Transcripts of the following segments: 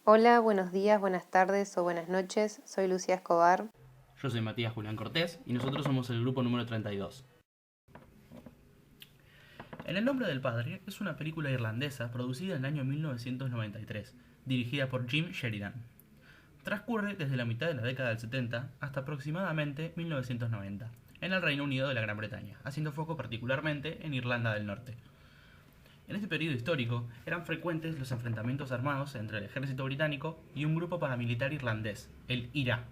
Hola, buenos días, buenas tardes o buenas noches. Soy Lucía Escobar. Yo soy Matías Julián Cortés y nosotros somos el grupo número 32. En el nombre del padre es una película irlandesa producida en el año 1993, dirigida por Jim Sheridan. Transcurre desde la mitad de la década del 70 hasta aproximadamente 1990, en el Reino Unido de la Gran Bretaña, haciendo foco particularmente en Irlanda del Norte. En este periodo histórico eran frecuentes los enfrentamientos armados entre el ejército británico y un grupo paramilitar irlandés, el IRA,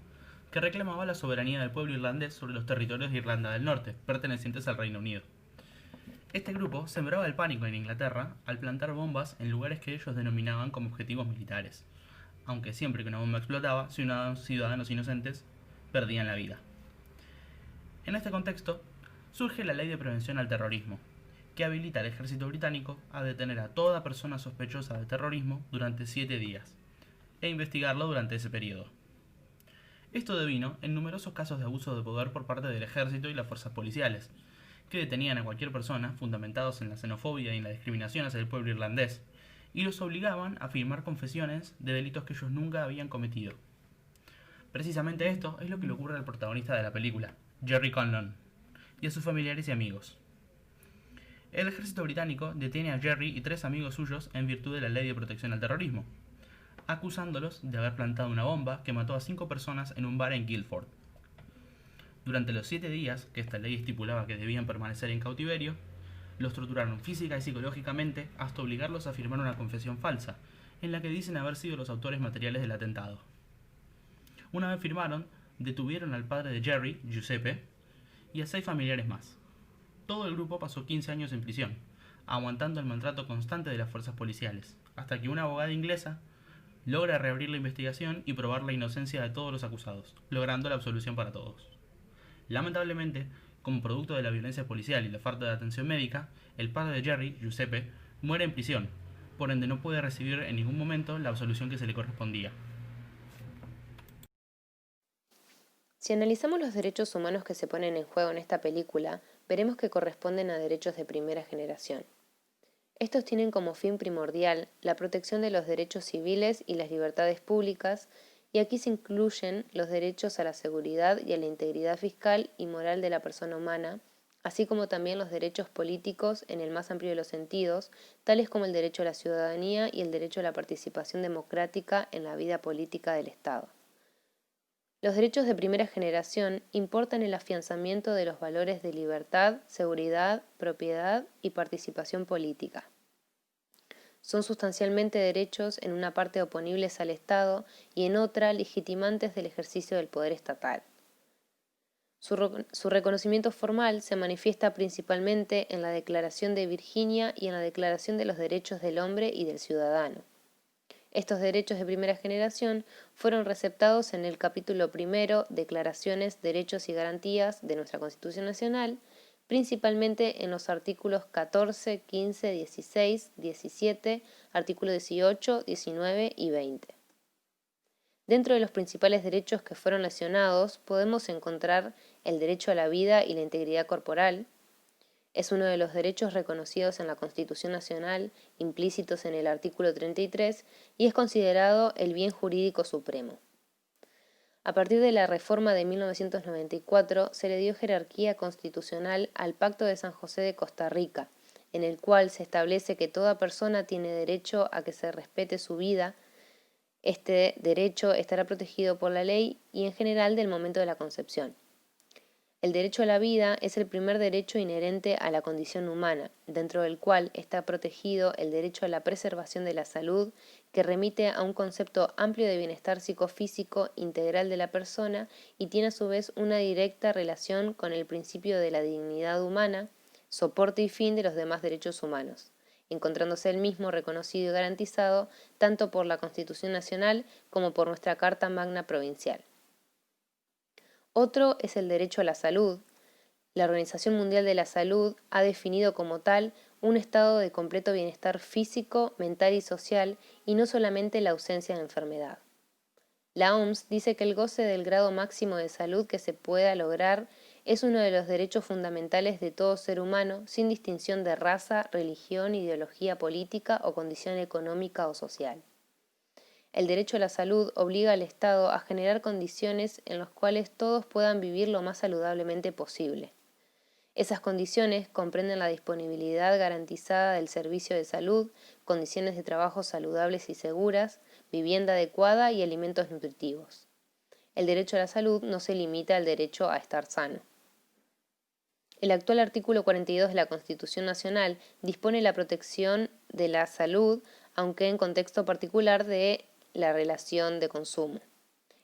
que reclamaba la soberanía del pueblo irlandés sobre los territorios de Irlanda del Norte, pertenecientes al Reino Unido. Este grupo sembraba el pánico en Inglaterra al plantar bombas en lugares que ellos denominaban como objetivos militares, aunque siempre que una bomba explotaba, ciudadanos inocentes perdían la vida. En este contexto, surge la Ley de Prevención al Terrorismo, que habilita al ejército británico a detener a toda persona sospechosa de terrorismo durante 7 días, e investigarlo durante ese periodo. Esto devino en numerosos casos de abuso de poder por parte del ejército y las fuerzas policiales, que detenían a cualquier persona fundamentados en la xenofobia y en la discriminación hacia el pueblo irlandés, y los obligaban a firmar confesiones de delitos que ellos nunca habían cometido. Precisamente esto es lo que le ocurre al protagonista de la película, Jerry Conlon, y a sus familiares y amigos. El ejército británico detiene a Jerry y 3 amigos suyos en virtud de la Ley de Protección al Terrorismo, acusándolos de haber plantado una bomba que mató a 5 personas en un bar en Guildford. Durante los 7 días que esta ley estipulaba que debían permanecer en cautiverio, los torturaron física y psicológicamente hasta obligarlos a firmar una confesión falsa, en la que dicen haber sido los autores materiales del atentado. Una vez firmaron, detuvieron al padre de Jerry, Giuseppe, y a 6 familiares más. Todo el grupo pasó 15 años en prisión, aguantando el maltrato constante de las fuerzas policiales, hasta que una abogada inglesa logra reabrir la investigación y probar la inocencia de todos los acusados, logrando la absolución para todos. Lamentablemente, como producto de la violencia policial y la falta de atención médica, el padre de Jerry, Giuseppe, muere en prisión, por ende no puede recibir en ningún momento la absolución que se le correspondía. Si analizamos los derechos humanos que se ponen en juego en esta película, veremos que corresponden a derechos de primera generación. Estos tienen como fin primordial la protección de los derechos civiles y las libertades públicas, y aquí se incluyen los derechos a la seguridad y a la integridad fiscal y moral de la persona humana, así como también los derechos políticos en el más amplio de los sentidos, tales como el derecho a la ciudadanía y el derecho a la participación democrática en la vida política del Estado. Los derechos de primera generación importan el afianzamiento de los valores de libertad, seguridad, propiedad y participación política. Son sustancialmente derechos en una parte oponibles al Estado y en otra legitimantes del ejercicio del poder estatal. Su reconocimiento formal se manifiesta principalmente en la Declaración de Virginia y en la Declaración de los Derechos del Hombre y del Ciudadano. Estos derechos de primera generación fueron receptados en el capítulo primero, Declaraciones, Derechos y Garantías de nuestra Constitución Nacional, principalmente en los artículos 14, 15, 16, 17, artículo 18, 19 y 20. Dentro de los principales derechos que fueron lesionados podemos encontrar el derecho a la vida y la integridad corporal. Es uno de los derechos reconocidos en la Constitución Nacional, implícitos en el artículo 33, y es considerado el bien jurídico supremo. A partir de la reforma de 1994 se le dio jerarquía constitucional al Pacto de San José de Costa Rica, en el cual se establece que toda persona tiene derecho a que se respete su vida. Este derecho estará protegido por la ley y en general del momento de la concepción. El derecho a la vida es el primer derecho inherente a la condición humana, dentro del cual está protegido el derecho a la preservación de la salud, que remite a un concepto amplio de bienestar psicofísico integral de la persona y tiene a su vez una directa relación con el principio de la dignidad humana, soporte y fin de los demás derechos humanos, encontrándose el mismo reconocido y garantizado tanto por la Constitución Nacional como por nuestra Carta Magna Provincial. Otro es el derecho a la salud. La Organización Mundial de la Salud ha definido como tal un estado de completo bienestar físico, mental y social, y no solamente la ausencia de enfermedad. La OMS dice que el goce del grado máximo de salud que se pueda lograr es uno de los derechos fundamentales de todo ser humano, sin distinción de raza, religión, ideología política o condición económica o social. El derecho a la salud obliga al Estado a generar condiciones en las cuales todos puedan vivir lo más saludablemente posible. Esas condiciones comprenden la disponibilidad garantizada del servicio de salud, condiciones de trabajo saludables y seguras, vivienda adecuada y alimentos nutritivos. El derecho a la salud no se limita al derecho a estar sano. El actual artículo 42 de la Constitución Nacional dispone la protección de la salud, aunque en contexto particular de la relación de consumo.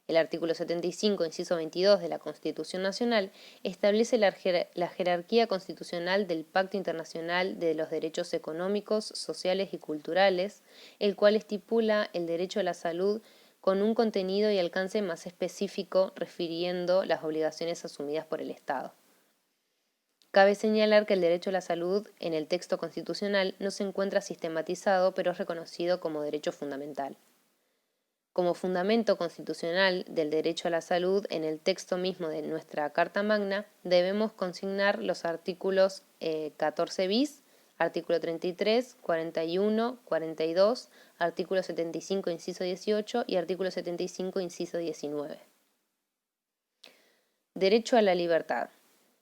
El artículo 75, inciso 22 de la Constitución Nacional establece la jerarquía constitucional del Pacto Internacional de los Derechos Económicos, Sociales y Culturales, el cual estipula el derecho a la salud con un contenido y alcance más específico, refiriendo las obligaciones asumidas por el Estado. Cabe señalar que el derecho a la salud en el texto constitucional no se encuentra sistematizado, pero es reconocido como derecho fundamental. Como fundamento constitucional del derecho a la salud en el texto mismo de nuestra Carta Magna, debemos consignar los artículos 14 bis, artículo 33, 41, 42, artículo 75, inciso 18 y artículo 75, inciso 19. Derecho a la libertad.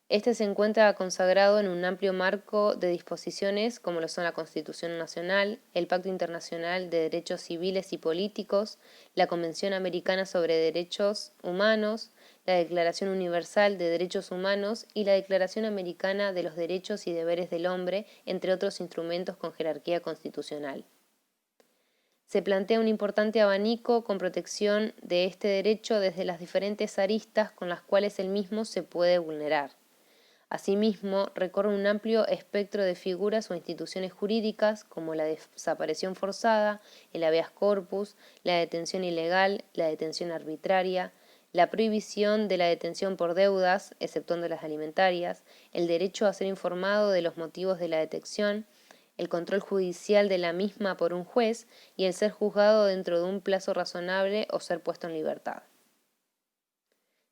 Este se encuentra consagrado en un amplio marco de disposiciones como lo son la Constitución Nacional, el Pacto Internacional de Derechos Civiles y Políticos, la Convención Americana sobre Derechos Humanos, la Declaración Universal de Derechos Humanos y la Declaración Americana de los Derechos y Deberes del Hombre, entre otros instrumentos con jerarquía constitucional. Se plantea un importante abanico con protección de este derecho desde las diferentes aristas con las cuales el mismo se puede vulnerar. Asimismo, recorre un amplio espectro de figuras o instituciones jurídicas como la desaparición forzada, el habeas corpus, la detención ilegal, la detención arbitraria, la prohibición de la detención por deudas, exceptuando las alimentarias, el derecho a ser informado de los motivos de la detención, el control judicial de la misma por un juez y el ser juzgado dentro de un plazo razonable o ser puesto en libertad.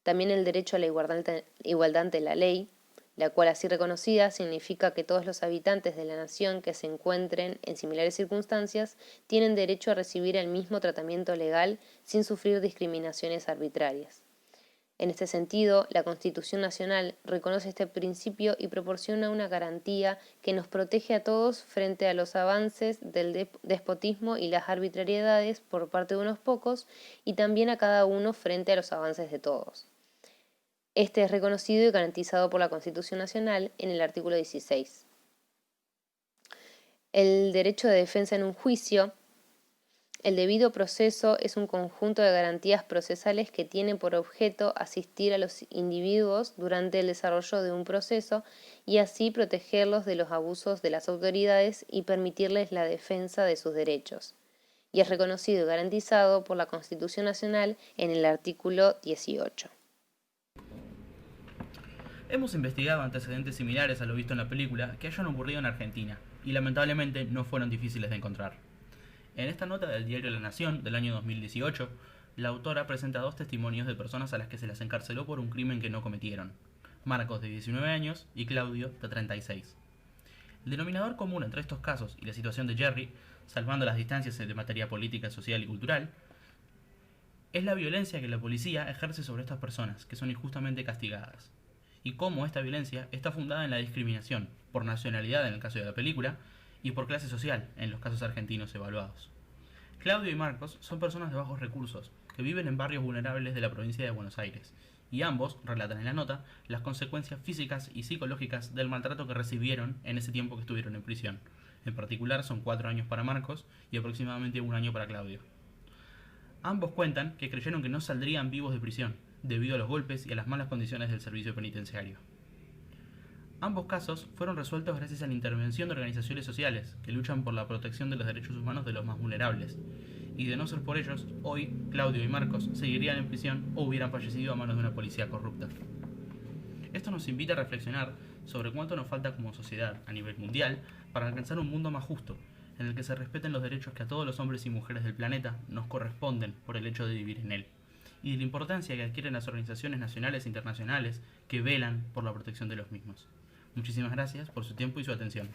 También el derecho a la igualdad ante la ley, la cual así reconocida significa que todos los habitantes de la nación que se encuentren en similares circunstancias tienen derecho a recibir el mismo tratamiento legal sin sufrir discriminaciones arbitrarias. En este sentido, la Constitución Nacional reconoce este principio y proporciona una garantía que nos protege a todos frente a los avances del despotismo y las arbitrariedades por parte de unos pocos y también a cada uno frente a los avances de todos. Este es reconocido y garantizado por la Constitución Nacional en el artículo 16. El derecho de defensa en un juicio. El debido proceso es un conjunto de garantías procesales que tiene por objeto asistir a los individuos durante el desarrollo de un proceso y así protegerlos de los abusos de las autoridades y permitirles la defensa de sus derechos. Y es reconocido y garantizado por la Constitución Nacional en el artículo 18. Hemos investigado antecedentes similares a lo visto en la película que hayan ocurrido en Argentina, y lamentablemente no fueron difíciles de encontrar. En esta nota del diario La Nación del año 2018, la autora presenta dos testimonios de personas a las que se las encarceló por un crimen que no cometieron: Marcos, de 19 años, y Claudio, de 36. El denominador común entre estos casos y la situación de Jerry, salvando las distancias de materia política, social y cultural, es la violencia que la policía ejerce sobre estas personas, que son injustamente castigadas, y cómo esta violencia está fundada en la discriminación, por nacionalidad en el caso de la película, y por clase social en los casos argentinos evaluados. Claudio y Marcos son personas de bajos recursos, que viven en barrios vulnerables de la provincia de Buenos Aires, y ambos relatan en la nota las consecuencias físicas y psicológicas del maltrato que recibieron en ese tiempo que estuvieron en prisión. En particular son 4 años para Marcos y aproximadamente 1 año para Claudio. Ambos cuentan que creyeron que no saldrían vivos de prisión, debido a los golpes y a las malas condiciones del servicio penitenciario. Ambos casos fueron resueltos gracias a la intervención de organizaciones sociales que luchan por la protección de los derechos humanos de los más vulnerables, y de no ser por ellos, hoy Claudio y Marcos seguirían en prisión o hubieran fallecido a manos de una policía corrupta. Esto nos invita a reflexionar sobre cuánto nos falta como sociedad a nivel mundial para alcanzar un mundo más justo, en el que se respeten los derechos que a todos los hombres y mujeres del planeta nos corresponden por el hecho de vivir en él, y de la importancia que adquieren las organizaciones nacionales e internacionales que velan por la protección de los mismos. Muchísimas gracias por su tiempo y su atención.